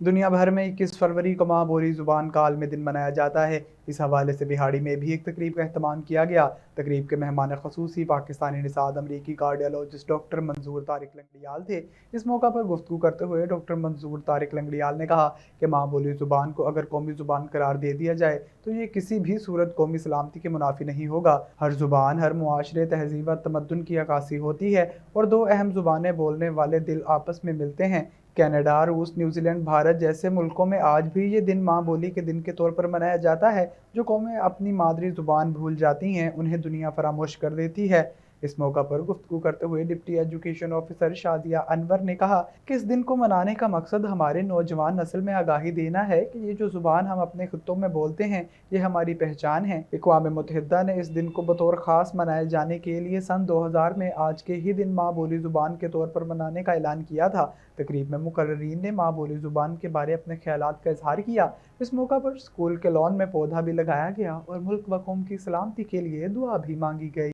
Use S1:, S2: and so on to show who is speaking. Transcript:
S1: दुनिया भर में 21 फरवरी को माँ बोली ज़ुबान का आलमी दिन मनाया जाता है। इस हवाले से बिहाड़ी में भी एक तकरीब का एहतमाम किया गया। तकरीब के मेहमान खसूसी पाकिस्तानी निसाद अमरीकी कार्डियोलॉजिस्ट डॉक्टर मंजूर तारिक लंगड़ियाल थे। इस मौका पर गुफ्तगू करते हुए डॉक्टर मंजूर तारिक लंगड़ियाल ने कहा कि माँ बोली ज़ुबान को अगर कौमी ज़ुबान करार दे दिया जाए तो ये किसी भी सूरत कौमी सलामती के मुनाफी नहीं होगा। हर ज़ुबान हर मुआशरे तहजीब व तमद्दुन की अक्कासी होती है और दो अहम ज़ुबानें बोलने वाले दिल आपस में मिलते हैं। कनाडा, रूस, न्यूजीलैंड, भारत जैसे मुल्कों में आज भी ये दिन माँ बोली के दिन के तौर पर मनाया जाता है। जो कौमें अपनी मादरी ज़ुबान भूल जाती हैं, उन्हें दुनिया फरामोश कर देती है। इस मौका पर गुफ्तगू करते हुए deputy education officer Shadiya Anwar ने कहा कि इस दिन को मनाने का मकसद हमारे नौजवान नस्ल में आगाही देना है कि ये जो ज़ुबान हम अपने खित्तों में बोलते हैं, ये हमारी पहचान है। अक़वाम मुत्तहिदा ने इस दिन को बतौर ख़ास मनाए जाने के लिए सन 2000 में आज के ही दिन माँ बोली ज़ुबान के तौर पर मनाने का ऐलान किया था। तकरीब में मुकर्रीरीन ने माँ बोली ज़ुबान के बारे अपने ख्यालात का इजहार किया। इस मौका पर स्कूल के लॉन में पौधा भी लगाया गया और मुल्क व कौम की सलामती के लिए दुआ भी मांगी गई।